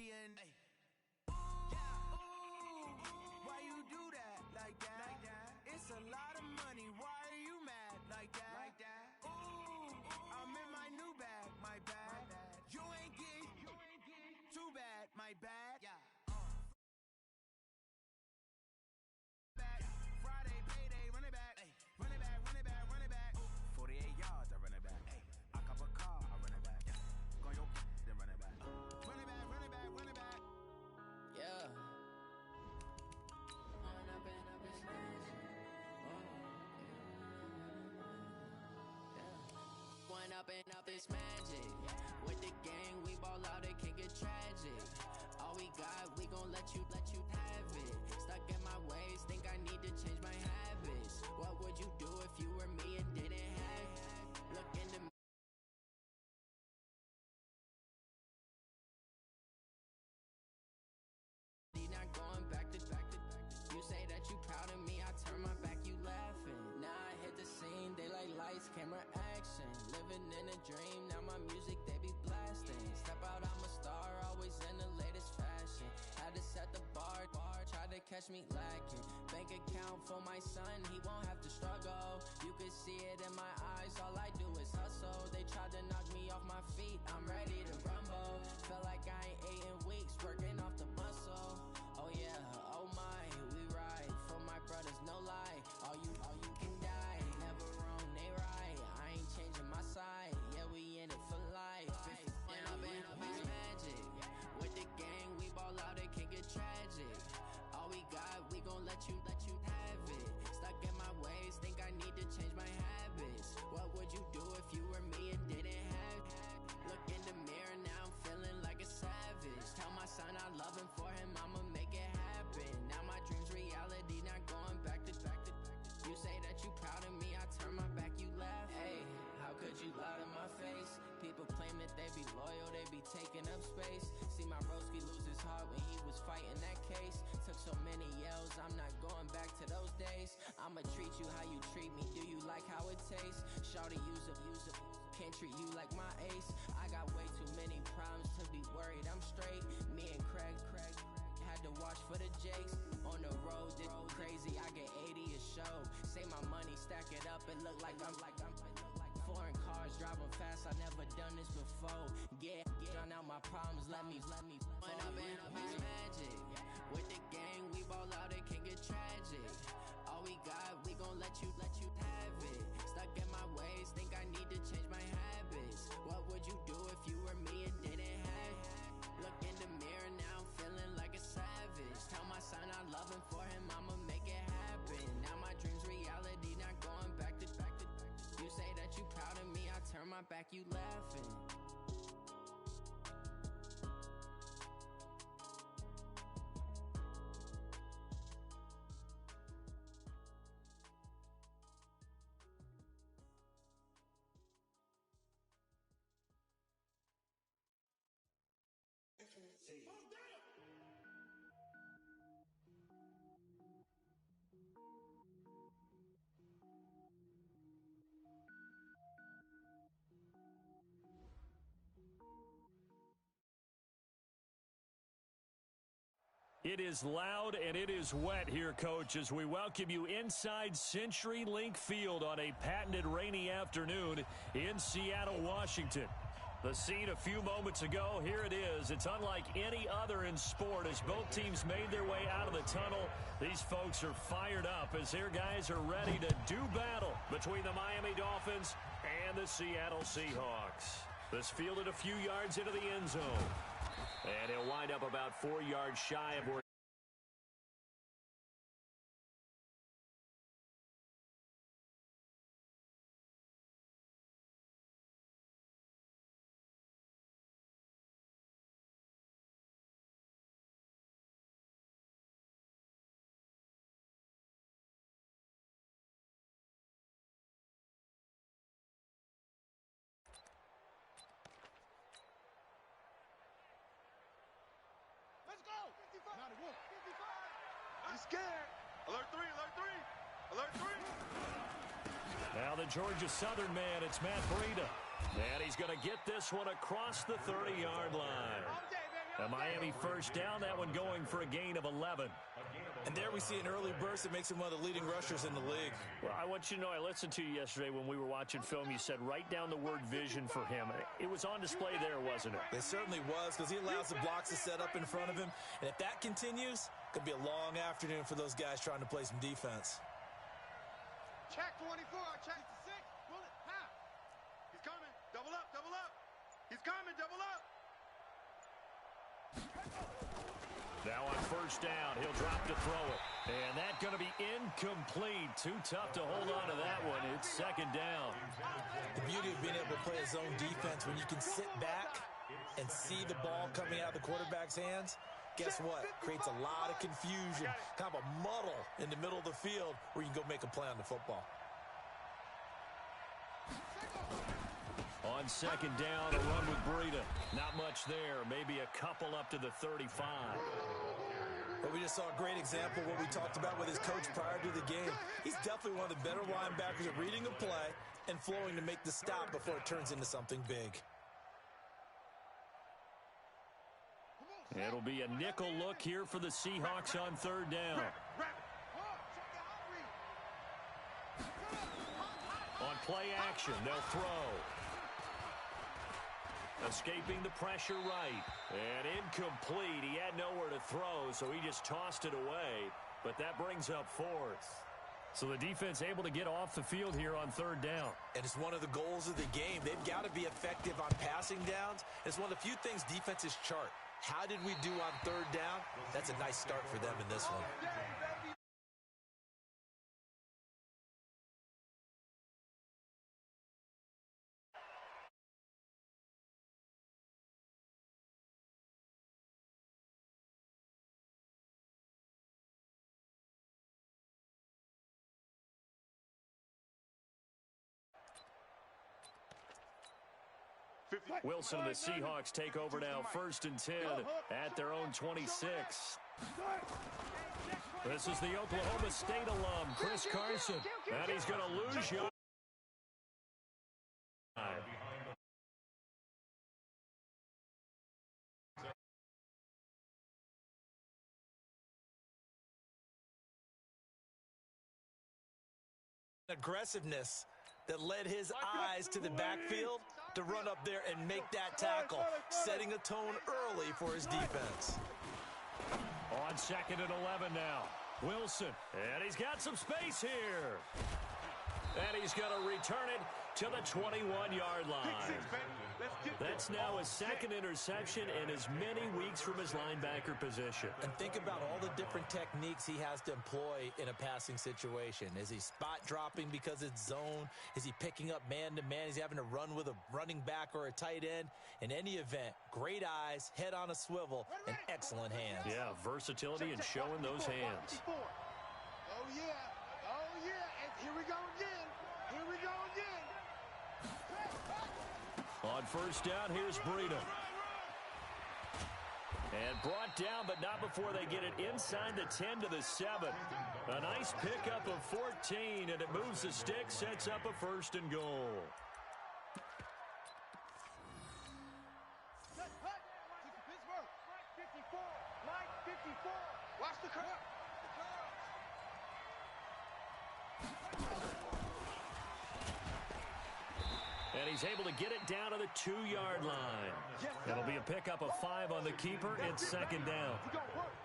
and yeah, ooh, why you do that like that? It's a lot of money. Why are you mad like that? Ooh, I'm in my new bag, my bad. You ain't get too bad, my bad. Friday payday, run it back, run it back, run it back, run it back. 48 yards, I run it back. I cop a car, I run it back. Go your then run it back. Run it back, run it back, run it back. Yeah. One up and up is magic. With the gang, we ball out, it can get tragic. All we got, we gon' let you have it. Stuck in my ways, think I need to change my habits. What would you do if you were me and didn't have it? Look in the not going back to. You say that you proud of me, I turn my back, you laughing. Now I hit the scene, they like lights, camera, action. Living in a dream, now my music, they be blasting. Step out, I'm a star, always in the latest fashion. Had to set the bar, tried to catch me lacking. Bank account for my son, he won't have to struggle. You could see it in my eyes, all I do is hustle. They tried to knock me off my feet, I'm ready to rumble. Felt like I ain't ate in weeks, working off the muscle. Oh yeah, oh my, we ride for my brothers, no lie. All you can die, never wrong, they right. I ain't changing my side, yeah, we in it for life. And up is magic. With the gang, we ball out, it can get tragic. All we got, we gon' let you have it. Stuck in my ways, think I need to change my habits. What would you do if you were me and didn't have it? Look in the mirror, now I'm feeling like a savage. Tell my son I love him, for him I'ma make it happen. Now my dream's reality, not going back to. You say that you proud of me, I turn my back, you laugh. Hey, how could you lie to my face? People claim that they be loyal, they be taking up space. See my broski lose his heart when he was fighting that case. Took so many yells, I'm not going back to those days. I'ma treat you how you treat me, do you like how it tastes? Shawty, use up, can't treat you like my ace. I got way too many problems to be worried, I'm straight. Me and Craig had to watch for the Jakes. On the road, did crazy, I get 80 a show. Say my money, stack it up, it look like I'm foreign cars, driving fast, I never done this before. Get drown out my problems, let me One up and up is magic. With the gang, we ball out, it can get tragic. All we got, we gon' let you have it. Stuck in my ways, think I need to change my habits. What would you do if you were me and didn't have it? Look in the mirror, now I'm feeling like a savage. Tell my son I love him, for him I'ma make it happen. Now my dream's reality, not going back to. You say that you proud of me, I turn my back, you laughing. It is loud and it is wet here, Coach, as we welcome you inside CenturyLink Field on a patented rainy afternoon in Seattle, Washington. The scene a few moments ago, here it is. It's unlike any other in sport as both teams made their way out of the tunnel. These folks are fired up as their guys are ready to do battle between the Miami Dolphins and the Seattle Seahawks. This fielded a few yards into the end zone. And he'll wind up about 4 yards shy of where He's scared. Alert 3, alert 3, alert 3. Now the Georgia Southern man, it's Matt Breida. And he's going to get this one across the 30-yard line. All day, baby, A Miami first down, that one going for a gain of 11. And there we see an early burst that makes him one of the leading rushers in the league. Well, I want you to know, I listened to you yesterday when we were watching film. You said write down the word vision for him. It was on display there, wasn't it? It certainly was, because he allows the blocks to set up in front of him. And if that continues, it could be a long afternoon for those guys trying to play some defense. Check 24, check 6, bullet, half. He's coming, double up, double up. He's coming, double up. Now on first down, he'll drop to throw it. And that's going to be incomplete. Too tough to hold on to that one. It's second down. The beauty of being able to play a zone defense when you can sit back and see the ball coming out of the quarterback's hands, guess what? Creates a lot of confusion, kind of a muddle in the middle of the field where you can go make a play on the football. On second down, a run with Breida. Not much there. Maybe a couple up to the 35. But we just saw a great example of what we talked about with his coach prior to the game. He's definitely one of the better linebackers at reading a play and flowing to make the stop before it turns into something big. It'll be a nickel look here for the Seahawks on third down. On play action, they'll throw. Escaping the pressure right. And incomplete. He had nowhere to throw, so he just tossed it away. But that brings up fourth. So the defense able to get off the field here on third down. And it's one of the goals of the game. They've got to be effective on passing downs. It's one of the few things defenses chart. How did we do on third down? That's a nice start for them in this one. Wilson and the Seahawks take over now, 1st and 10 at their own 26. This is the Oklahoma State alum, Chris Carson. And he's going to lose you. Aggressiveness that led his eyes to the backfield to run up there and make that tackle, setting a tone early for his defense. On 2nd and 11 now, Wilson, and he's got some space here. And he's going to return it to the 21-yard line. That's now his 2nd interception in as many weeks from his linebacker position. And think about all the different techniques he has to employ in a passing situation. Is he spot dropping because it's zone? Is he picking up man-to-man? Is he having to run with a running back or a tight end? In any event, great eyes, head on a swivel, and excellent hands. Yeah, versatility and showing those hands. Oh, yeah. Oh, yeah. And here we go again. Here we go again. On first down, here's Breida. And brought down, but not before they get it inside the 10 to the 7. A nice pickup of 14, and it moves the stick, sets up a 1st and goal. Watch the curve. And he's able to get it down to the 2-yard line. It'll be a pickup of 5 on the keeper. It's 2nd down.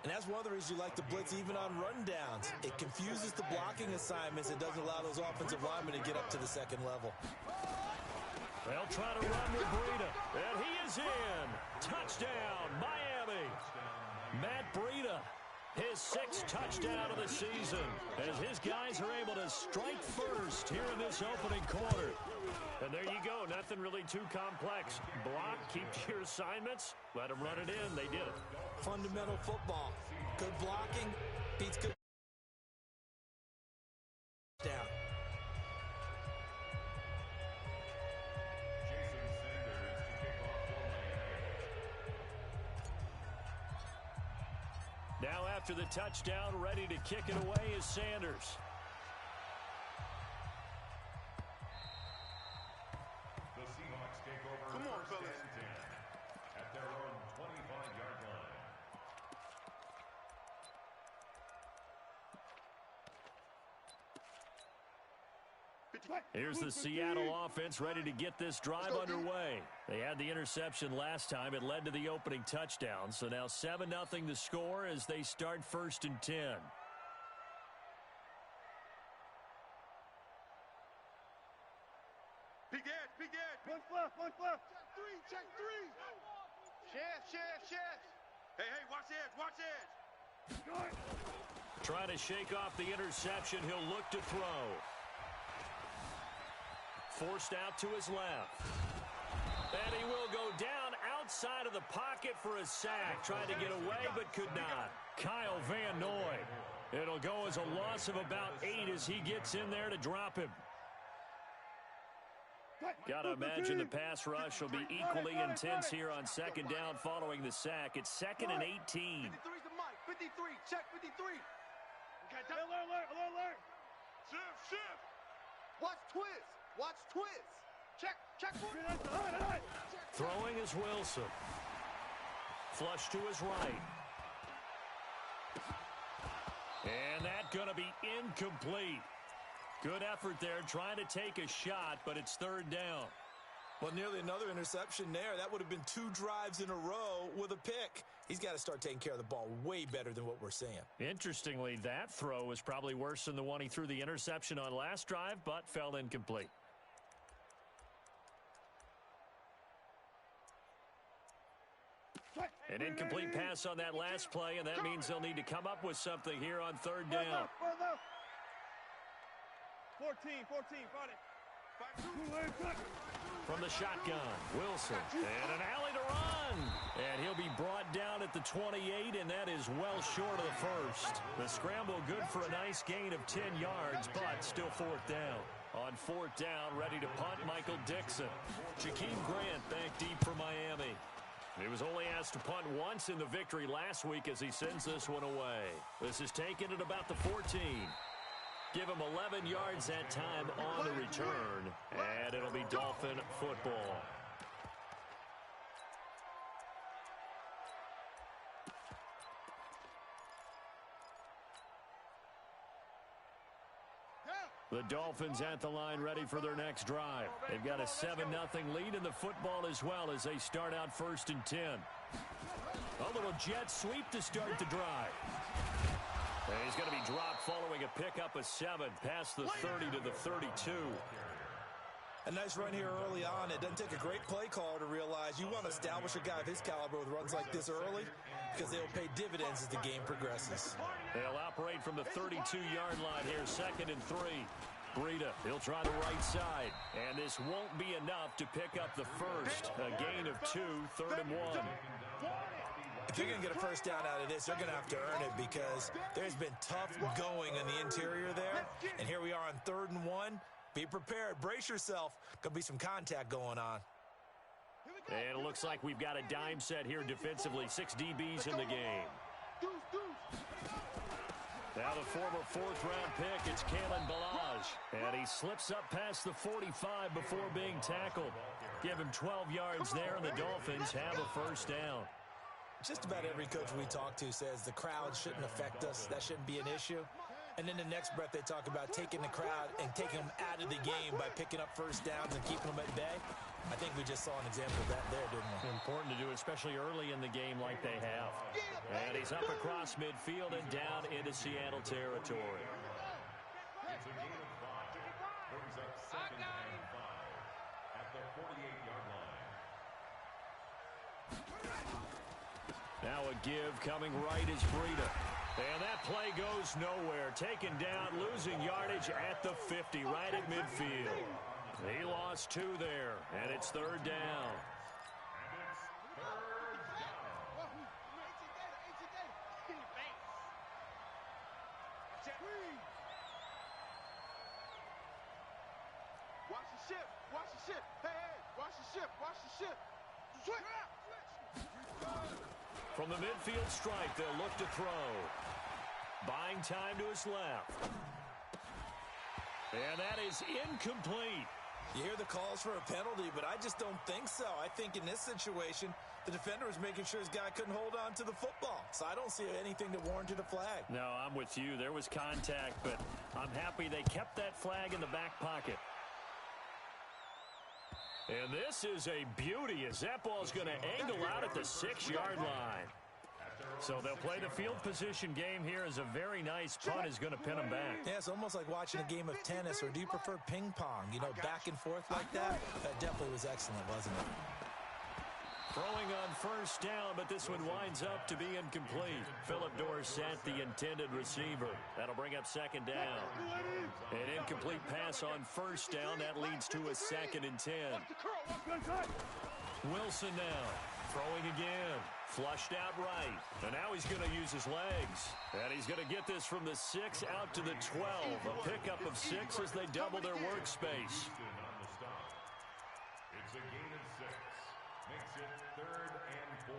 And that's one of the reasons you like to blitz even on rundowns. It confuses the blocking assignments. It doesn't allow those offensive linemen to get up to the 2nd level. They'll try to run with Breida. And he is in. Touchdown, Miami. Matt Breida, his 6th touchdown of the season, as his guys are able to strike first here in this opening quarter. And there you go, nothing really too complex. Block, keep to your assignments, let them run it in. They did it. Fundamental football. Good blocking beats good down. Now after the touchdown, ready to kick it away is Sanders. Come on, fellas. At their own 25-yard line. Here's the Seattle offense ready to get this drive underway. They had the interception last time. It led to the opening touchdown. So now 7-0 the score as they start 1st and 10. Big edge. One left. Check three. Shift. Hey, watch edge. Trying to shake off the interception. He'll look to throw. Forced out to his left. And he will go down outside of the pocket for a sack. Tried to get away, but could not. Kyle Van Noy. It'll go as a loss of about 8 as he gets in there to drop him. Got to imagine the pass rush will be equally intense here on 2nd down following the sack. It's 2nd and 18. 53's the mic. 53. Check 53. Okay, alert. Shift. Watch twist. Check. Throwing is Wilson. Flush to his right. And that's going to be incomplete. Good effort there, trying to take a shot, but it's 3rd down. Well, nearly another interception there. That would have been 2 drives in a row with a pick. He's got to start taking care of the ball way better than what we're seeing. Interestingly, that throw was probably worse than the one he threw the interception on last drive, but fell incomplete. An incomplete pass on that last play, and that means they'll need to come up with something here on 3rd down. 14, got it. From the shotgun, Wilson, and an alley to run. And he'll be brought down at the 28, and that is well short of the first. The scramble good for a nice gain of 10 yards, but still 4th down. On 4th down, ready to punt, Michael Dixon. Jakeem Grant back deep for Miami. He was only asked to punt once in the victory last week as he sends this one away. This is taken at about the 14. Give him 11 yards that time on the return, and it'll be Dolphin football. The Dolphins at the line ready for their next drive. They've got a 7-0 lead in the football as well as they start out 1st and 10. A little jet sweep to start the drive. And he's going to be dropped following a pickup of 7 past the 30 to the 32. A nice run here early on. It doesn't take a great play caller to realize you want to establish a guy of his caliber with runs like this early because they'll pay dividends as the game progresses. They'll operate from the 32-yard line here, 2nd and 3. Breida, he'll try the right side. And this won't be enough to pick up the first. A gain of 2, 3rd and 1. If you're going to get a first down out of this, they're going to have to earn it because there's been tough going in the interior there. And here we are on 3rd and 1. Be prepared. Brace yourself. Going to be some contact going on. And it looks like we've got a dime set here defensively. 6 DBs in the game. Now the former 4th-round pick, it's Kalen Ballage. And he slips up past the 45 before being tackled. Give him 12 yards there, and the Dolphins have a first down. Just about every coach we talk to says the crowd shouldn't affect us. That shouldn't be an issue. And in the next breath, they talk about taking the crowd and taking them out of the game by picking up first downs and keeping them at bay. I think we just saw an example of that there, didn't we? Important to do, especially early in the game like they have. And he's up across midfield and down into Seattle territory. Now a give coming right is Breida. And that play goes nowhere. Taken down, losing yardage at the 50, right at midfield. He lost 2 there, and it's 3rd down. Watch the ship. Hey, watch the ship. From the midfield stripe, they'll look to throw. Buying time to his left. And that is incomplete. You hear the calls for a penalty, but I just don't think so. I think in this situation, the defender was making sure his guy couldn't hold on to the football. So I don't see anything that warranted a flag. No, I'm with you. There was contact, but I'm happy they kept that flag in the back pocket. And this is a beauty as that ball's going to angle out at the 6-yard line. So they'll play the field position game here as a very nice punt is going to pin them back. Yeah, it's almost like watching a game of tennis, or do you prefer ping pong? You know, back and forth like that? That definitely was excellent, wasn't it? Throwing on first down, but this one winds up to be incomplete. Philip Dorsett, the intended receiver. That'll bring up second down. An incomplete pass on first down. That leads to a 2nd and 10. Wilson now throwing again. Flushed out right. And now he's going to use his legs. And he's going to get this from the 6 out to the 12. A pickup of 6 as they double their workspace. It's a gain of 6. Makes it 3rd and 4.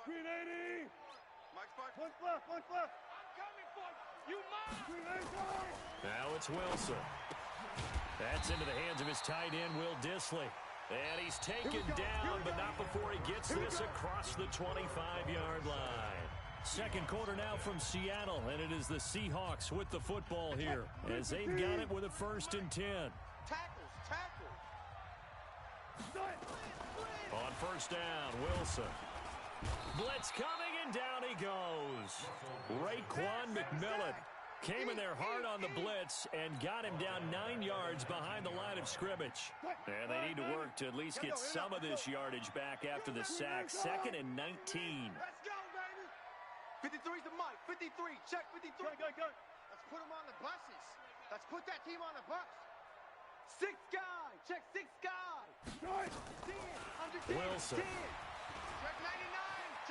Green 80. Mike's back. One left. I'm coming for you. Green 80. Now it's Wilson. That's into the hands of his tight end, Will Dissly. And he's taken down, but not before he gets this across the 25-yard line. Second quarter now from Seattle, and it is the Seahawks with the football here as they've got it with a 1st and 10. Tackles. On first down, Wilson. Blitz coming, and down he goes. Raekwon McMillan came in there hard on the blitz and got him down 9 yards behind the line of scrimmage. And they need to work to at least get some of this yardage back after the sack. 2nd and 19. Let's go, baby. 53's the Mike. 53. Check 53. Go. Let's put him on the buses. Let's put that team on the bus. 6 guy. Check 6 guy. 10. Under 10. Wilson. 10. Check 99.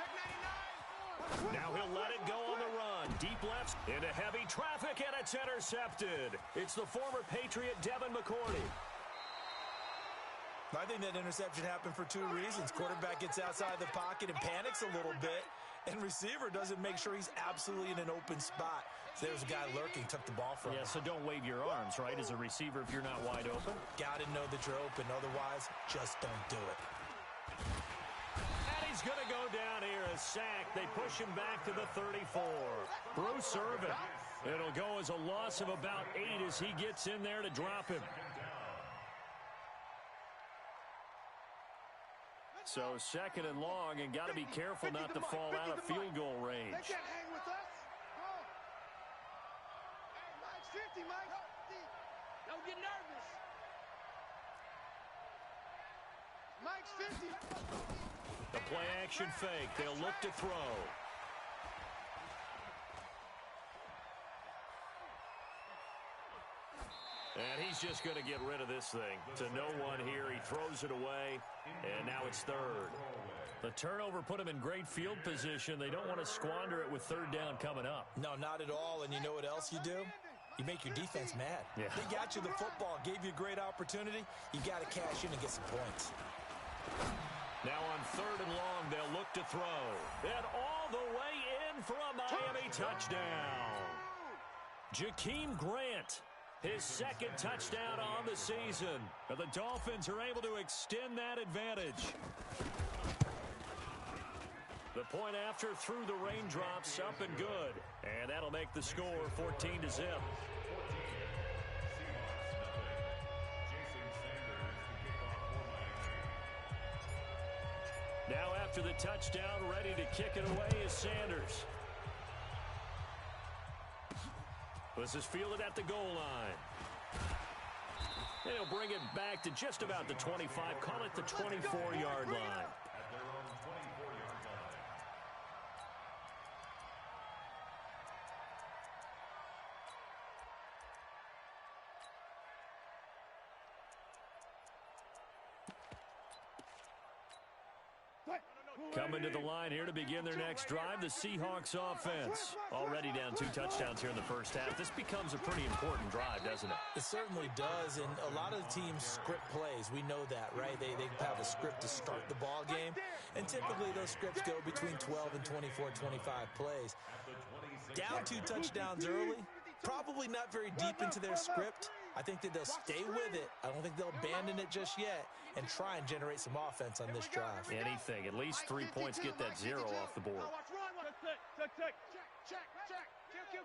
Check 99. Now he'll let it go on the run. Deep left into heavy traffic, and it's intercepted. It's the former Patriot Devin McCourty. I think that interception happened for 2 reasons. Quarterback gets outside the pocket and panics a little bit, and receiver doesn't make sure he's absolutely in an open spot. So there's a guy lurking, took the ball from him. Yeah, so don't wave your arms, right, as a receiver if you're not wide open. Got to know that you're open. Otherwise, just don't do it. And he's going to go down here, a sack. They push him back to the 34. Bruce Irvin. It'll go as a loss of about 8 as he gets in there to drop him. So 2nd and long, and got to be careful not to fall out of field goal range. They can't hang with us. Go. Hey, Mike's 50, Mike. Don't get nervous. Mike's 50. The play action fake. They'll look to throw. And he's just going to get rid of this thing. To no one here. He throws it away, and now it's 3rd. The turnover put him in great field position. They don't want to squander it with 3rd down coming up. No, not at all. And you know what else you do? You make your defense mad. Yeah. They got you the football, gave you a great opportunity. You got to cash in and get some points. Now on 3rd and long, they'll look to throw. And all the way in for a Miami touchdown. Jakeem Grant, his 2nd touchdown on the season. And the Dolphins are able to extend that advantage. The point after through the raindrops, up and good. And that'll make the score 14-0. Now after the touchdown, ready to kick it away is Sanders. This is fielded at the goal line. And he'll bring it back to just about the 25, call it the 24-yard line. Coming to the line here to begin their next drive, the Seahawks offense. Already down 2 touchdowns here in the first half. This becomes a pretty important drive, doesn't it? It certainly does, and a lot of the teams script plays. We know that, right? They have a script to start the ball game, and typically those scripts go between 12 and 24, 25 plays. Down 2 touchdowns early, probably not very deep into their script. I think that they'll stay with it. I don't think they'll abandon it just yet and try and generate some offense on this drive. Anything. At least 3 points, get that 0 off the board. Check. Kill.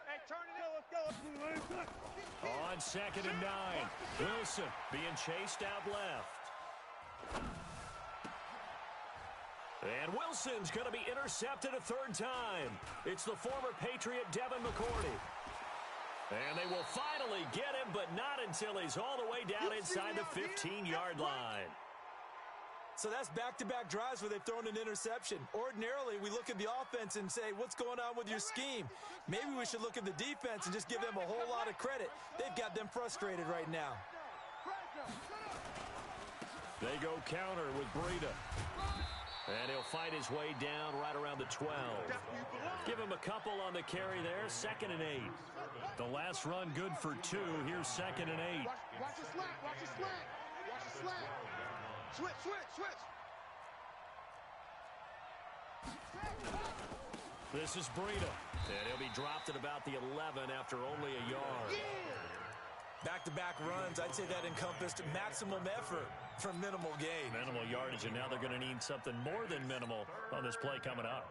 Hey, turn it in. Let's go. On 2nd and 9. Wilson being chased out left. And Wilson's going to be intercepted a 3rd time. It's the former Patriot Devin McCourty. And they will finally get him, but not until he's all the way down inside the 15-yard line. So that's back-to-back drives where they've thrown an interception. Ordinarily, we look at the offense and say, what's going on with your scheme? Maybe we should look at the defense and just give them a whole lot of credit. They've got them frustrated right now. They go counter with Breida. And he'll fight his way down right around the 12. Give him a couple on the carry there. 2nd and 8. The last run good for 2. Here's 2nd and 8. Watch the slant. Switch. This is Breida. And he'll be dropped at about the 11 after only a yard. Back-to-back runs, I'd say that encompassed maximum effort for minimal gain. Minimal yardage, and now they're going to need something more than minimal on this play coming up.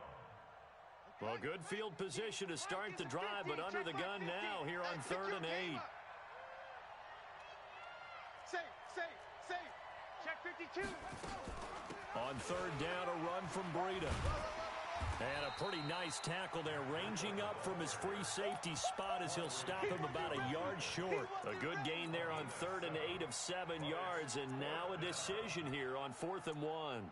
Well, good field position to start the drive, but under the gun now here on 3rd and 8. Safe. Check 52. On 3rd down, a run from Breida. And a pretty nice tackle there, ranging up from his free safety spot as he'll stop him about a yard short. A good gain there on 3rd and 8 of 7 yards, and now a decision here on 4th and 1.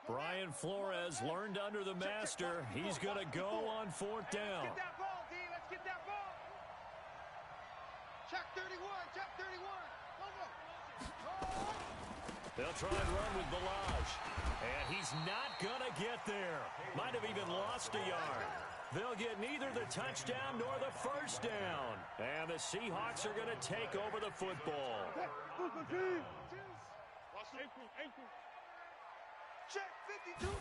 Brian Flores learned under the master. He's going to go on 4th down. Get that ball, D. Let's get that ball. Check 31. They'll try and run with Labz. And he's not going to get there. Might have even lost a yard. They'll get neither the touchdown nor the 1st down. And the Seahawks are going to take over the football. Check 52.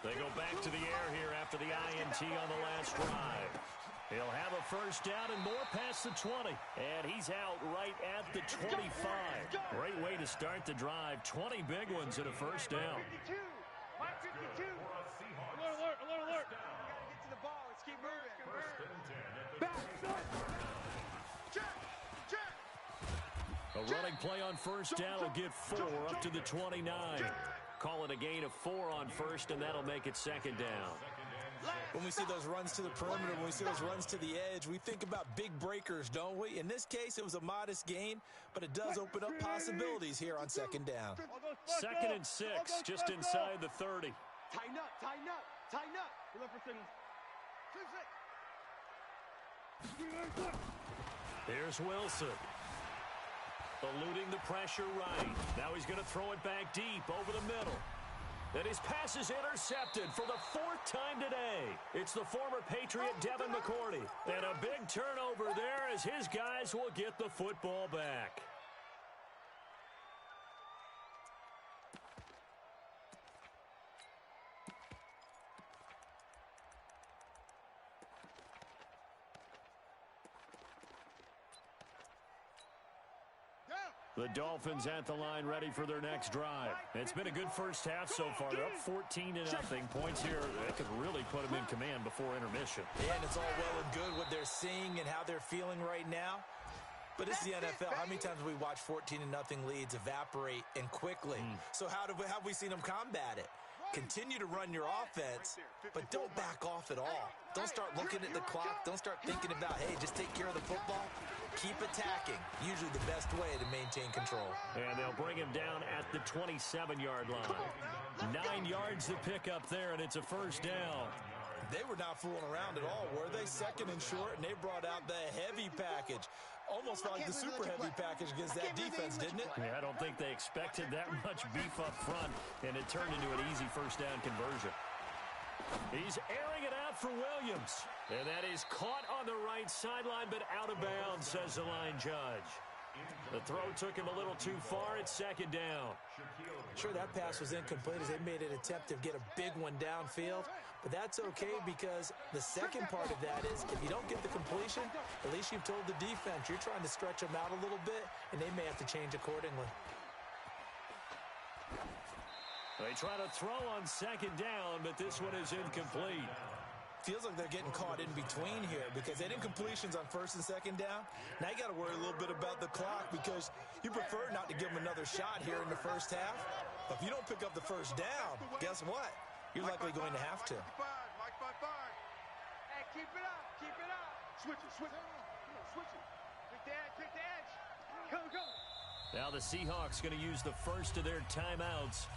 They go back to the air here after the INT on the last drive. He'll have a 1st down and more past the 20. And he's out right at the 25. Great way to start the drive. 20 big ones in a 1st down. 52. 52. Alert. Get to the ball. Let's keep moving. Back. Check. A running play on 1st down will get 4 up to the 29. Call it a gain of 4 on 1st, and that'll make it 2nd down. When we see those runs to the perimeter, when we see those runs to the edge, we think about big breakers, don't we? In this case, it was a modest gain, but it does open up possibilities here on 2nd down. 2nd and 6, just inside the 30. Tighten up. We're looking for signals. Here's Wilson. Eluding the pressure right. Now he's going to throw it back deep over the middle. And his pass is intercepted for the 4th time today. It's the former Patriot Devin McCourty. And a big turnover there as his guys will get the football back. The Dolphins at the line ready for their next drive. It's been a good first half so far. They're up 14-0. Points here that could really put them in command before intermission. Yeah, and it's all well and good what they're seeing and how they're feeling right now. But it's the NFL. How many times have we watched 14-0 leads evaporate and quickly? So how have we seen them combat it? Continue to run your offense, but don't back off at all. Don't start looking at the clock. Don't start thinking about, hey, just take care of the football. keep attacking. Usually the best way to maintain control. And they'll bring him down at the 27-yard line. 9 yards to pick up there, and it's a first down. They were not fooling around at all, were they? Second and short, and they brought out the heavy package. Almost felt like the super heavy package against that defense, didn't it? Yeah, I don't think they expected that much beef up front, and it turned into an easy first down conversion. He's airing it out for Williams. And that is caught on the right sideline, but out of bounds, says the line judge. The throw took him a little too far. It's second down. Sure, that pass was incomplete as they made an attempt to get a big one downfield. But that's okay because the second part of that is if you don't get the completion, at least you've told the defense you're trying to stretch them out a little bit, and they may have to change accordingly. They try to throw on second down, but this one is incomplete. Feels like they're getting caught in between here because they did incompletions on first and second down. Now you got to worry a little bit about the clock because you prefer not to give them another shot here in the first half. But if you don't pick up the first down, guess what? You're likely going to have to. Mike 5-5. Hey, keep it up. Keep it up. Switch it. Come on, switch it. Take the edge. Take the edge. Go. Now the Seahawks going to use the first of their timeouts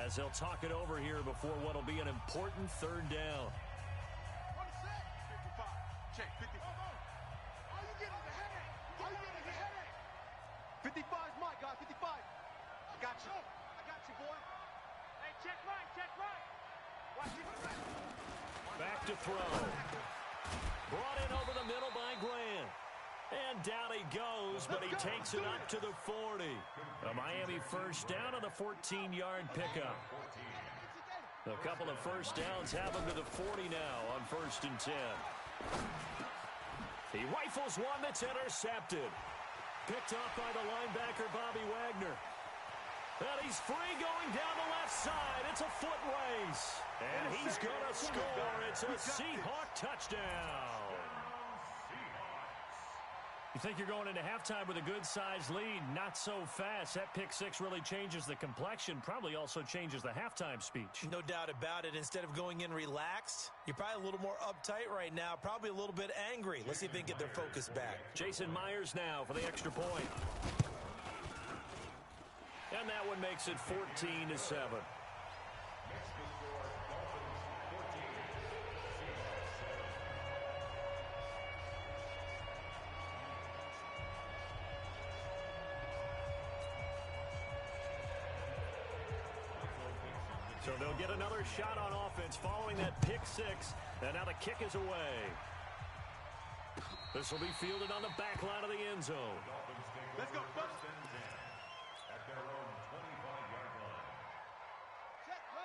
as they'll talk it over here before what will be an important third down. Check, 50. All you get is a headache. 55's Mike, guys, 55. I got you, boy. Hey, check right. Watch it. Back to throw. Brought in over the middle by Grant. And down he goes, but he takes it up to the 40. A Miami first down on the 14-yard pickup. A couple of first downs have him to the 40 now on 1st and 10. He rifles one that's intercepted. Picked off by the linebacker, Bobby Wagner. And he's free going down the left side. It's a foot race. And he's going to score. It's a Seahawk touchdown. You think you're going into halftime with a good-sized lead. Not so fast. That pick six really changes the complexion. Probably also changes the halftime speech. No doubt about it. Instead of going in relaxed, you're probably a little more uptight right now. Probably a little bit angry. Let's see if they can get their focus back. Jason Myers now for the extra point. And that one makes it 14-7. So they'll get another shot on offense following that pick six. And now the kick is away. This will be fielded on the back line of the end zone. Let's go, Bucks.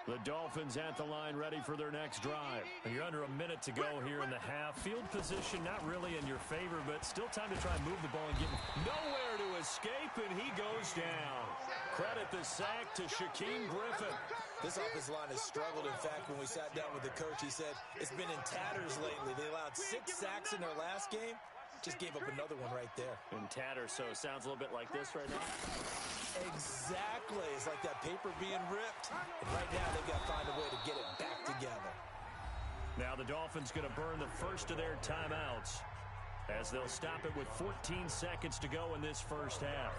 The Dolphins at the line ready for their next drive. You're under a minute to go here in the half. Field position not really in your favor, but still time to try and move the ball and get nowhere to escape, and he goes down. Credit the sack to Shaquem Griffin. This offensive line has struggled. In fact, when we sat down with the coach, he said it's been in tatters lately. They allowed 6 sacks in their last game. Just gave up another one right there. In tatters, so it sounds a little bit like this right now. Exactly. It's like that paper being ripped. And right now, they've got to find a way to get it back together. Now the Dolphins going to burn the first of their timeouts as they'll stop it with 14 seconds to go in this first half.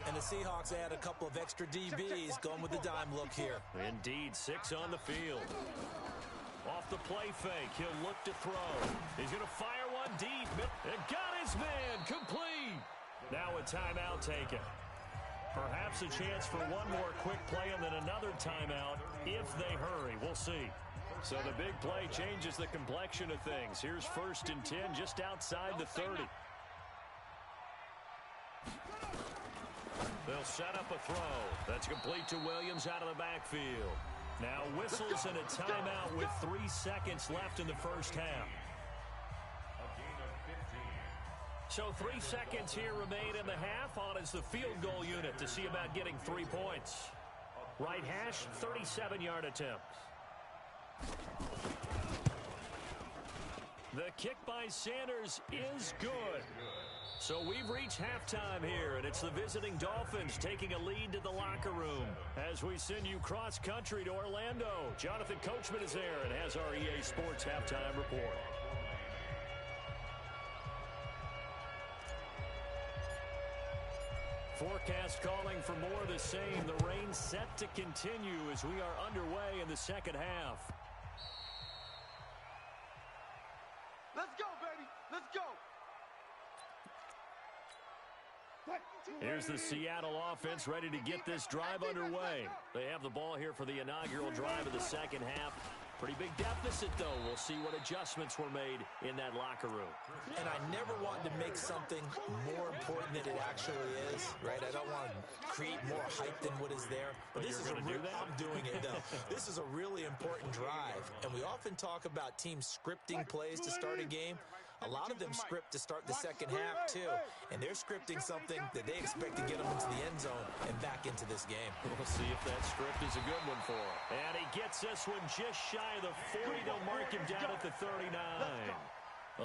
And the Seahawks add a couple of extra DBs going with the dime look here. Indeed, 6 on the field. Off the play fake, he'll look to throw. He's going to fire one deep. It got his man, complete. Now a timeout taken. Perhaps a chance for one more quick play and then another timeout if they hurry. We'll see. So the big play changes the complexion of things. Here's 1st and 10 just outside the 30. They'll set up a throw. That's complete to Williams out of the backfield. Now whistles and a timeout with 3 seconds left in the first half. So 3 seconds here remain in the half. On is the field goal unit to see about getting 3 points. Right hash, 37-yard attempt. The kick by Sanders is good. So we've reached halftime here, and it's the visiting Dolphins taking a lead to the locker room as we send you cross-country to Orlando. Jonathan Coachman is there and has our EA Sports halftime report. Forecast calling for more of the same. The rain set to continue as we are underway in the second half. Let's go, baby. Let's go. Here's the Seattle offense ready to get this drive underway. They have the ball here for the inaugural drive of the second half. Pretty big deficit, though. We'll see what adjustments were made in that locker room. And I never want to make something more important than it actually is, right? I don't want to create more hype than what is there. But this is I'm doing it, though. This is a really important drive. And we often talk about teams scripting plays to start a game. A lot of them script to start the second half, too. And they're scripting something that they expect to get them into the end zone and back into this game. We'll see if that script is a good one for him. And he gets this one just shy of the 40. They'll mark him down at the 39.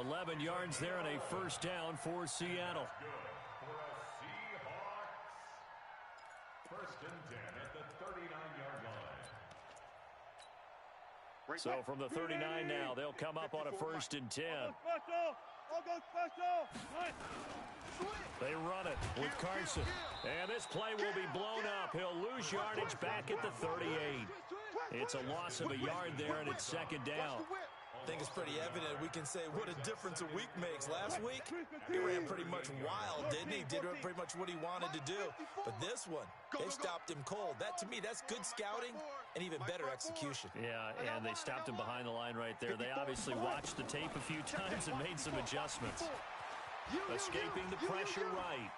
11 yards there and a first down for Seattle. For a Seahawks. First and 10 at the 39-yard line. So from the 39 now, they'll come up on a first and 10. They run it with Carson. And this play will be blown up. He'll lose yardage back at the 38. It's a loss of a yard there, and it's second down. I think it's pretty evident. We can say what a difference a week makes. Last week, he ran pretty much wild, didn't he? Did pretty much what he wanted to do. But this one, they stopped him cold. That, to me, that's good scouting and even better execution. Yeah, and they stopped him behind the line right there. They obviously watched the tape a few times and made some adjustments. Escaping the pressure right.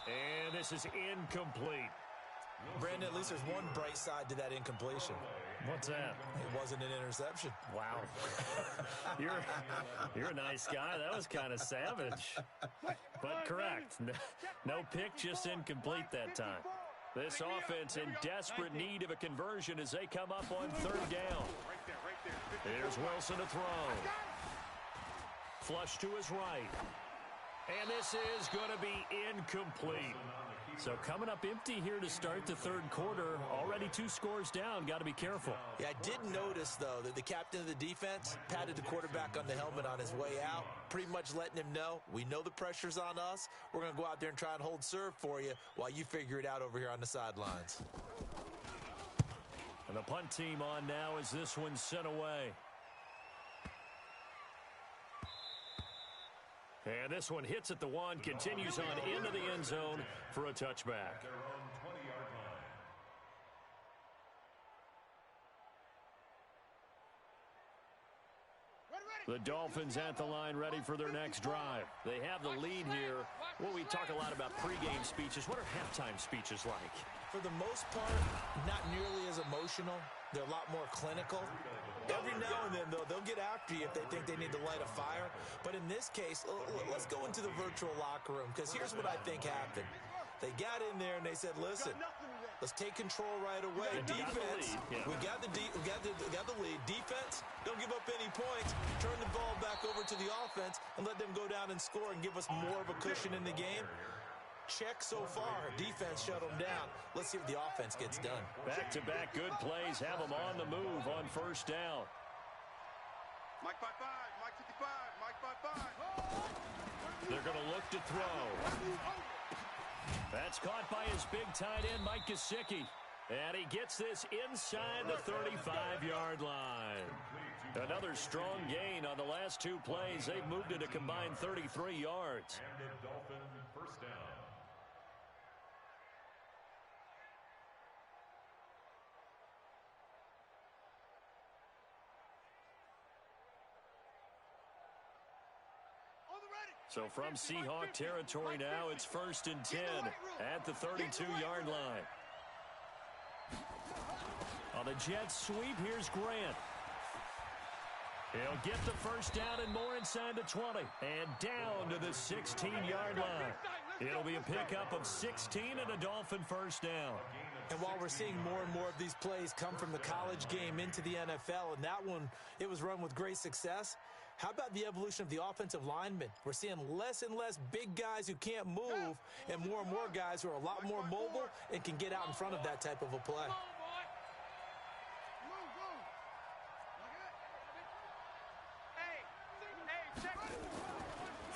And this is incomplete. Brandon, at least there's one bright side to that incompletion. What's that? It wasn't an interception. Wow. You're a nice guy. That was kind of savage. But correct. No pick, just incomplete that time. This offense in desperate need of a conversion as they come up on third down. Here's Wilson to throw. Flush to his right. And this is going to be incomplete. So coming up empty here to start the third quarter. Already 2 scores down. Got to be careful. Yeah, I did notice, though, that the captain of the defense patted the quarterback on the helmet on his way out, pretty much letting him know, we know the pressure's on us. We're going to go out there and try and hold serve for you while you figure it out over here on the sidelines. And the punt team on now as this one's sent away. And this one hits at the 1, continues on into the end zone for a touchback. Their own 20-yard line. The Dolphins at the line ready for their next drive. They have the lead here. Well, we talk a lot about pregame speeches. What are halftime speeches like? For the most part, not nearly as emotional. They're a lot more clinical. Every now and then, though, they'll get after you if they think they need to light a fire. But in this case, let's go into the virtual locker room, because here's what I think happened. They got in there and they said, listen, let's take control right away. Defense, we got the lead. Defense, don't give up any points. Turn the ball back over to the offense and let them go down and score and give us more of a cushion in the game. Check so far. Defense shut them down. Let's see what the offense gets done. Back-to-back good plays have them on the move on first down. Mike 5-5, Mike 55, Mike 5-5. They're going to look to throw. That's caught by his big tight end, Mike Gesicki. And he gets this inside the 35-yard line. Another strong gain on the last 2 plays. They've moved it a combined 33 yards. And the Dolphin first down. So from Seahawk territory now, it's first and 10 at the 32-yard line. On the Jets sweep, here's Grant. He'll get the first down and more inside the 20. And down to the 16-yard line. It'll be a pickup of 16 and a Dolphin first down. And while we're seeing more and more of these plays come from the college game into the NFL, and that one, it was run with great success, how about the evolution of the offensive linemen? We're seeing less and less big guys who can't move and more guys who are a lot more mobile and can get out in front of that type of a play.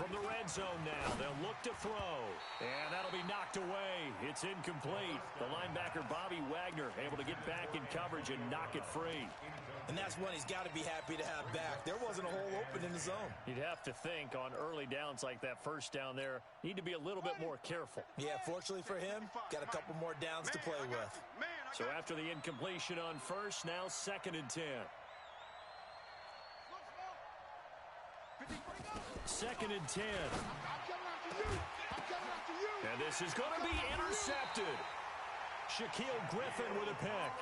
from the red zone now. They'll look to throw. And that'll be knocked away. It's incomplete. The linebacker, Bobby Wagner, able to get back in coverage and knock it free. And that's one he's got to be happy to have back. There wasn't a hole open in the zone. You'd have to think on early downs like that first down there, need to be a little bit more careful. Yeah, fortunately for him, got a couple more downs to play with. So after the incompletion on first, now 2nd and 10. 2nd and 10. And this is going to be intercepted. Shaquille Griffin with a pick.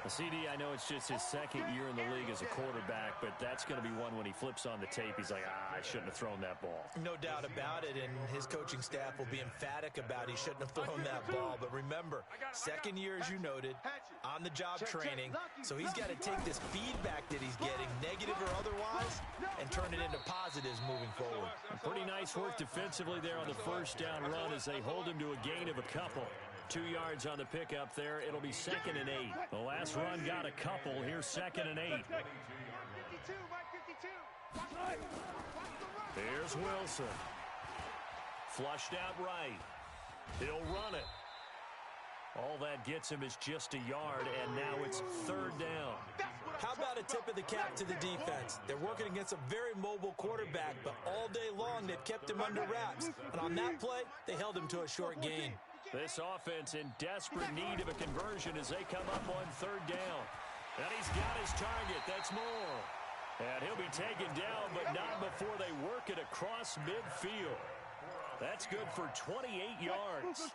CD, I know it's just his 2nd year in the league as a quarterback, but that's going to be one when he flips on the tape. He's like, I shouldn't have thrown that ball. No doubt about it, and his coaching staff will be emphatic about he shouldn't have thrown that ball. But remember, 2nd year, as you noted, on-the-job training, so he's got to take this feedback that he's getting, negative or otherwise, and turn it into positives moving forward. Pretty nice work defensively there on the first down run as they hold him to a gain of a couple. 2 yards on the pickup there. It'll be 2nd and 8. The last run got a couple. Here's 2nd and 8. Here's Wilson. Flushed out right. He'll run it. All that gets him is just a yard, and now it's 3rd down. How about a tip of the cap to the defense? They're working against a very mobile quarterback, but all day long they've kept him under wraps. And on that play, they held him to a short gain. This offense in desperate need of a conversion as they come up on 3rd down. And he's got his target. That's Moore. And he'll be taken down, but not before they work it across midfield. That's good for 28 yards.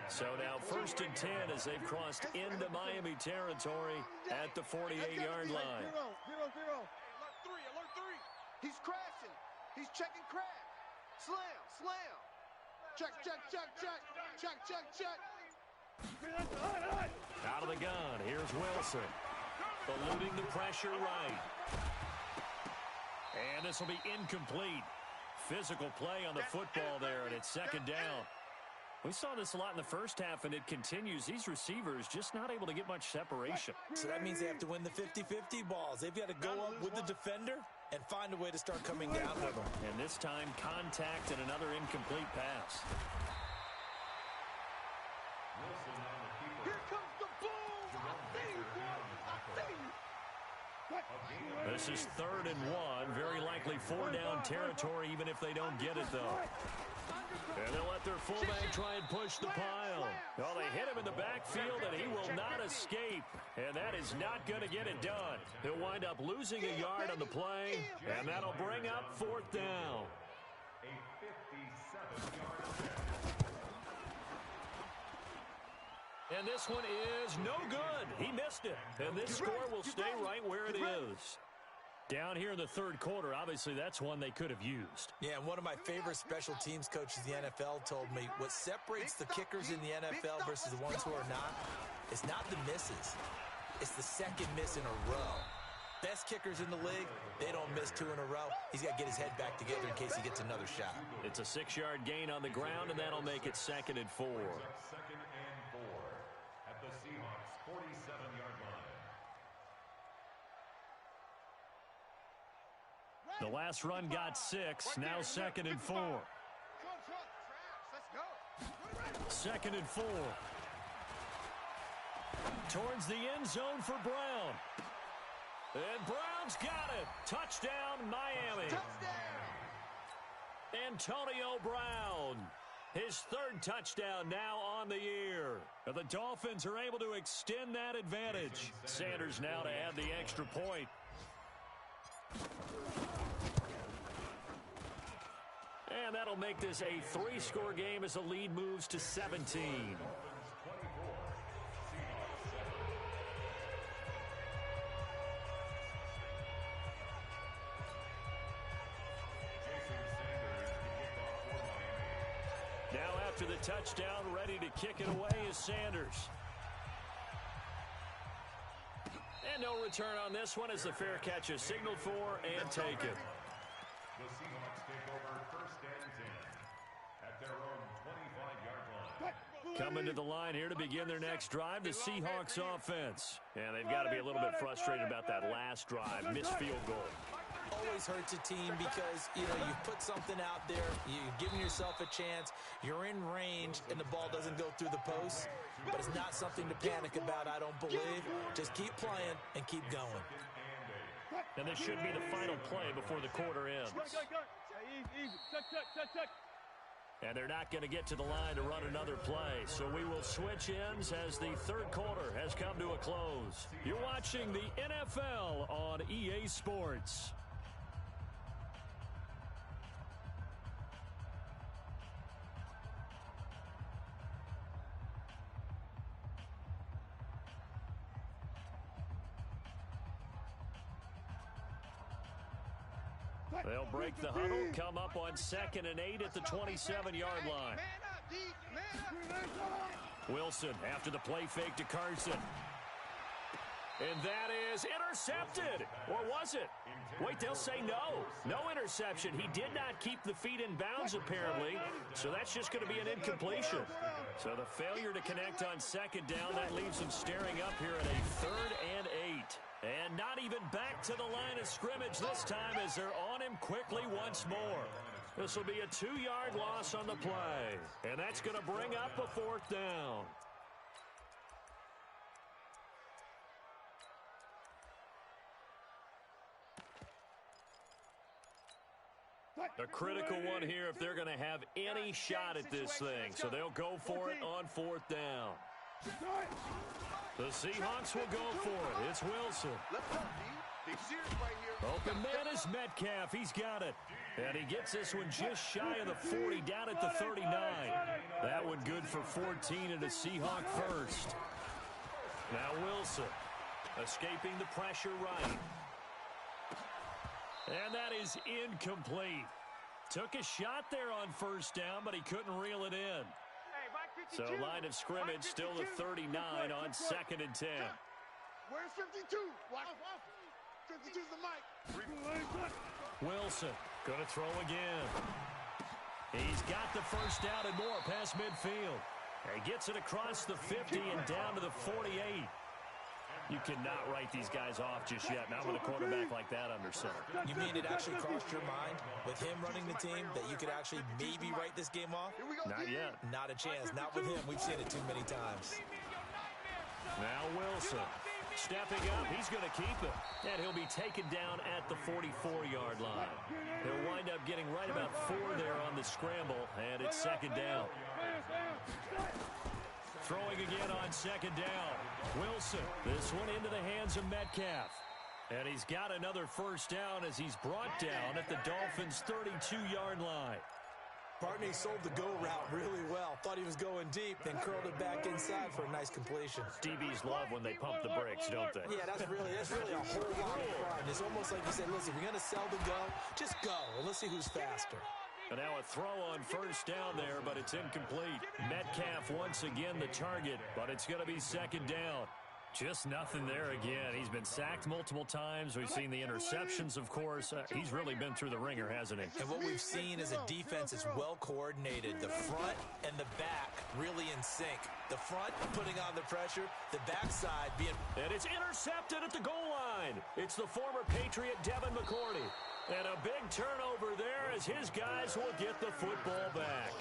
So now 1st and 10 as they've crossed into Miami territory at the 48-yard line. Alert 3. He's crashing. He's checking crash. Slam. Check. Out of the gun. Here's Wilson. Eluding the pressure right. And this will be incomplete. Physical play on the football there, and it's 2nd down. We saw this a lot in the first half, and it continues. These receivers just not able to get much separation. So that means they have to win the 50-50 balls. They've got to go up with the defender and find a way to start coming down with them. And this time, contact and another incomplete pass. Here comes the boom. I see you. This is 3rd and 1. Very likely 4-down territory, even if they don't get it, though. And they'll let their fullback try and push the pile. Well, they hit him in the backfield, and he will not escape. And that is not going to get it done. He'll wind up losing a yard on the play, and that'll bring up 4th down. A 57-yard attempt. And this one is no good. He missed it. And this score will stay right where it is. Down here in the 3rd quarter, obviously that's one they could have used. Yeah, and one of my favorite special teams coaches in the NFL told me what separates the kickers in the NFL versus the ones who are not is not the misses. It's the 2nd miss in a row. Best kickers in the league, they don't miss 2 in a row. He's got to get his head back together in case he gets another shot. It's a 6-yard gain on the ground, and that'll make it 2nd and 4. 2nd and 4 at the Seahawks 47-yard line. The last run got 6. Now 2nd and 4. 2nd and 4. Towards the end zone for Brown. And Brown's got it. Touchdown, Miami. Antonio Brown. His 3rd touchdown now on the year. And the Dolphins are able to extend that advantage. Sanders now to add the extra point. And that'll make this a 3-score game as the lead moves to 17. Now after the touchdown, ready to kick it away is Sanders. And no return on this one as the fair catch is signaled for and taken. The Seahawks take over 1st and 10 at their own 25-yard line. Coming to the line here to begin their next drive, the Seahawks offense. And they've got to be a little bit frustrated about that last drive, missed field goal. Oh, always hurts a team because, you put something out there, you're giving yourself a chance, you're in range, and the ball doesn't go through the post. But it's not something to panic about, I don't believe. Just keep playing and keep going. And this should be the final play before the quarter ends. And they're not going to get to the line to run another play. So we will switch ends as the third quarter has come to a close. You're watching the NFL on EA Sports. They'll break the huddle, come up on 2nd and 8 at the 27-yard line. Wilson after the play fake to Carson. And that is intercepted. Or was it? Wait, they'll say no. No interception. He did not keep the feet in bounds, apparently. So that's just going to be an incompletion. So the failure to connect on 2nd down, that leaves them staring up here at a 3rd and 8. And not even back to the line of scrimmage this time as they're on him quickly once more. This will be a 2-yard loss on the play. And that's going to bring up a 4th down. A critical one here if they're going to have any shot at this thing. So they'll go for it on 4th down. The Seahawks will go for it. It's Wilson. Open man is Metcalf. He's got it. And he gets this one just shy of the 40, down at the 39. That one good for 14 and a Seahawk first. Now Wilson escaping the pressure right. And that is incomplete. Took a shot there on 1st down, but he couldn't reel it in. So line of scrimmage still the 39 on 2nd and 10. Where's 52? 52's the mic. Wilson going to throw again. He's got the 1st down and more past midfield. He gets it across the 50 and down to the 48. You cannot write these guys off just yet, not with a quarterback like that under center. You mean it actually crossed your mind with him running the team that you could actually maybe write this game off? Not yet. Not a chance. Not with him. We've seen it too many times. Now Wilson stepping up. He's going to keep it. And he'll be taken down at the 44-yard line. He'll wind up getting right about 4 there on the scramble, and it's 2nd down. Throwing again on 2nd down. Wilson, this one into the hands of Metcalf. And he's got another 1st down as he's brought down at the Dolphins' 32-yard line. Barney sold the go route really well. Thought he was going deep, then curled it back inside for a nice completion. DBs love when they pump the brakes, don't they? Yeah, that's really a whole lot of fun. It's almost like you said, listen, if you're going to sell the go, just go, and let's see who's faster. And now a throw on 1st down there, but it's incomplete. Metcalf once again the target, but it's going to be 2nd down. Just nothing there again. He's been sacked multiple times. We've seen the interceptions, of course. He's really been through the ringer, hasn't he? And what we've seen is a defense that's well coordinated. The front and the back really in sync. The front putting on the pressure, the backside being... And it's intercepted at the goal line. It's the former Patriot Devin McCourty. And a big turnover there as his guys will get the football back.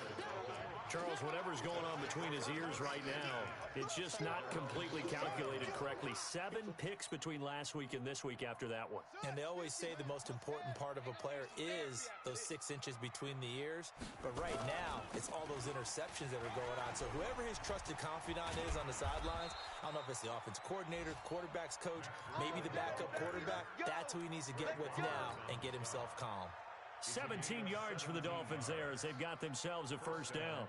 Charles, whatever's going on between his ears right now, it's just not completely calculated correctly. 7 picks between last week and this week after that one. And they always say the most important part of a player is those 6 inches between the ears. But right now, it's all those interceptions that are going on. So whoever his trusted confidant is on the sidelines, I don't know if it's the offense coordinator, the quarterback's coach, maybe the backup quarterback, that's who he needs to get with now and get himself calm. 17 yards for the Dolphins there as they've got themselves a 1st down.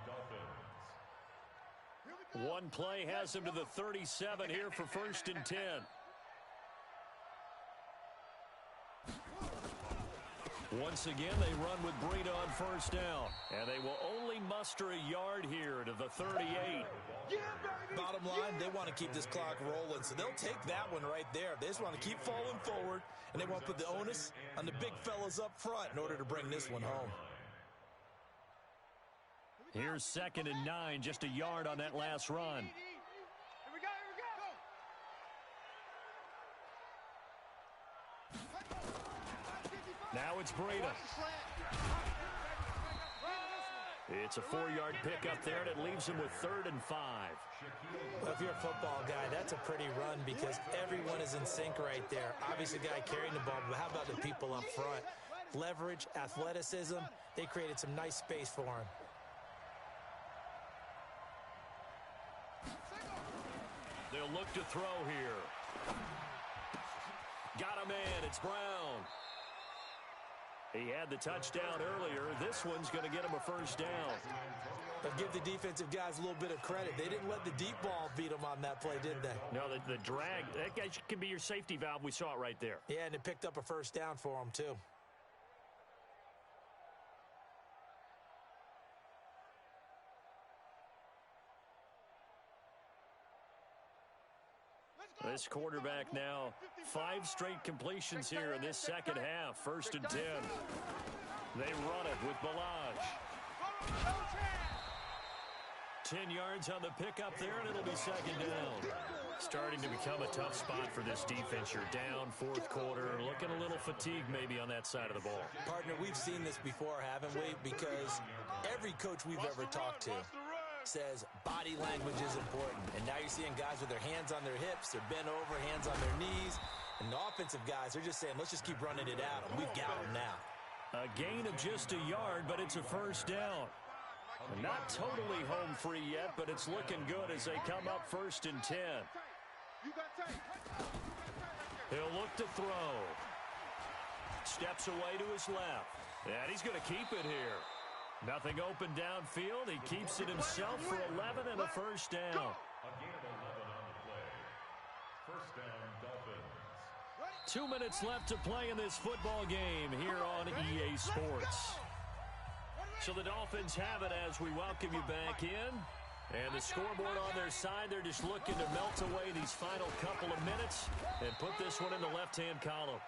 One play has them to the 37 here for 1st and 10. Once again, they run with Breida on 1st down. And they will only muster a yard here to the 38. Bottom line, they want to keep this clock rolling, so they'll take that one right there. They just want to keep falling forward, and they want to put the onus on the big fellas up front in order to bring this one home. Here's 2nd and 9, just a yard on that last run. Here we go, here we go. it's Breida. It's a 4-yard pickup there, and it leaves him with 3rd and 5. Well, if you're a football guy, that's a pretty run because everyone is in sync right there. Obviously, the guy carrying the ball, but how about the people up front? Leverage, athleticism, they created some nice space for him. They'll look to throw here. Got a man. It's Brown. He had the touchdown earlier. This one's going to get him a 1st down. But give the defensive guys a little bit of credit. They didn't let the deep ball beat them on that play, did they? No, the drag, that guy can be your safety valve. We saw it right there. Yeah, and it picked up a 1st down for them, too. This quarterback now, 5 straight completions here in this second half. 1st and 10. They run it with Balaj. 10 yards on the pickup there, and it'll be 2nd down. Starting to become a tough spot for this defense. You're down 4th quarter, looking a little fatigued maybe on that side of the ball. Partner, we've seen this before, haven't we? Because every coach we've ever talked to says body language is important. And now you're seeing guys with their hands on their hips, they're bent over, hands on their knees. And the offensive guys are just saying, let's just keep running it at them. We've got them now. A gain of just a yard, but it's a 1st down. Not totally home free yet, but it's looking good as they come up 1st and 10. He'll look to throw. Steps away to his left. And he's going to keep it here. Nothing open downfield. He keeps it himself for 11 and a 1st down. A gain of 11 on the play. 1st down, Dolphins. 2 minutes left to play in this football game here on EA Sports. So the Dolphins have it as we welcome you back in. And the scoreboard on their side, they're just looking to melt away these final couple of minutes and put this one in the left-hand column.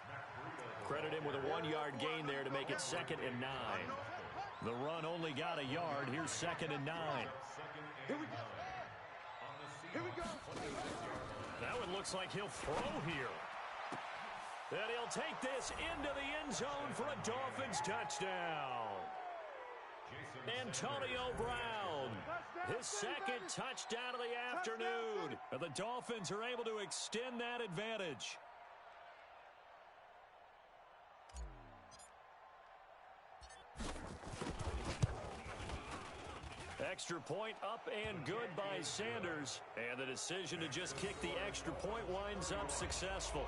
Credit him with a 1-yard gain there to make it 2nd and 9. The run only got a yard. Here's 2nd and 9. Here we go. That one looks like he'll throw here. And he'll take this into the end zone for a Dolphins touchdown. Antonio Brown, his 2nd touchdown of the afternoon. And the Dolphins are able to extend that advantage. Extra point up and good by Sanders. And the decision to just kick the extra point winds up successful.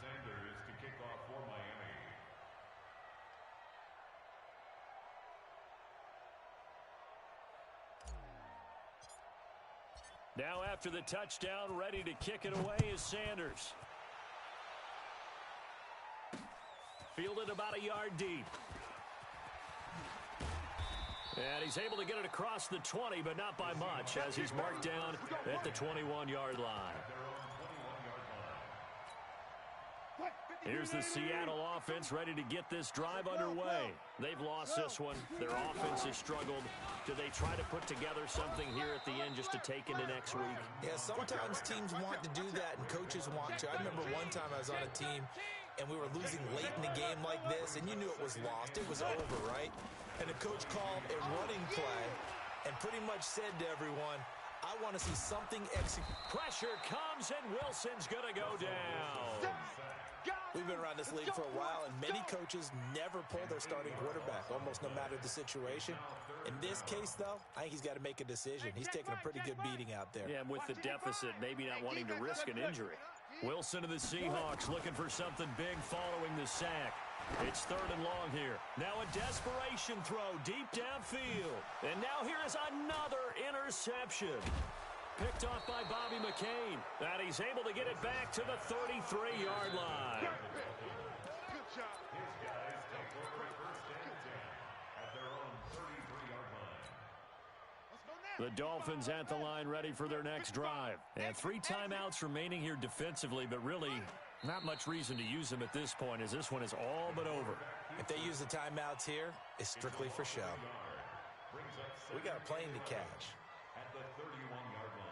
Sanders to kick off for Miami. Now after the touchdown, ready to kick it away is Sanders. Fielded about a yard deep. And he's able to get it across the 20, but not by much, as he's marked down at the 21-yard line. Here's the Seattle offense ready to get this drive underway. They've lost this one. Their offense has struggled. Do they try to put together something here at the end just to take into next week? Yeah, sometimes teams want to do that and coaches want to. I remember one time I was on a team and we were losing late in the game like this, and you knew it was lost. It was over, right? And the coach called a running play and pretty much said to everyone, I want to see something execute. Pressure comes, and Wilson's going to go down. We've been around this league for a while, and many coaches never pull their starting quarterback, almost no matter the situation. In this case, though, I think he's got to make a decision. He's taking a pretty good beating out there. Yeah, with the deficit, maybe not wanting to risk an injury. Wilson of the Seahawks looking for something big following the sack. It's 3rd and long here. Now a desperation throw deep downfield. And now here is another interception. Picked off by Bobby McCain. And he's able to get it back to the 33-yard line. Good job. His guys take over 1st and 10 at their own 33-yard line. The Dolphins at the line ready for their next drive. And 3 timeouts remaining here defensively, but really not much reason to use them at this point as this one is all but over. If they use the timeouts here, it's strictly for show. We got a plane to catch. At the 31-yard line.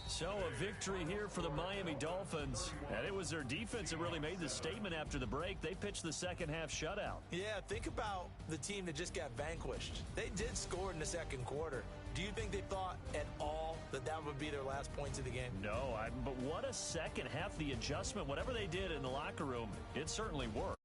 So a victory here for the Miami Dolphins. And it was their defense that really made the statement after the break. They pitched the second half shutout. Yeah, think about the team that just got vanquished. They did score in the second quarter. Do you think they thought at all that that would be their last points of the game? No, but what a second half. The adjustment, whatever they did in the locker room, it certainly worked.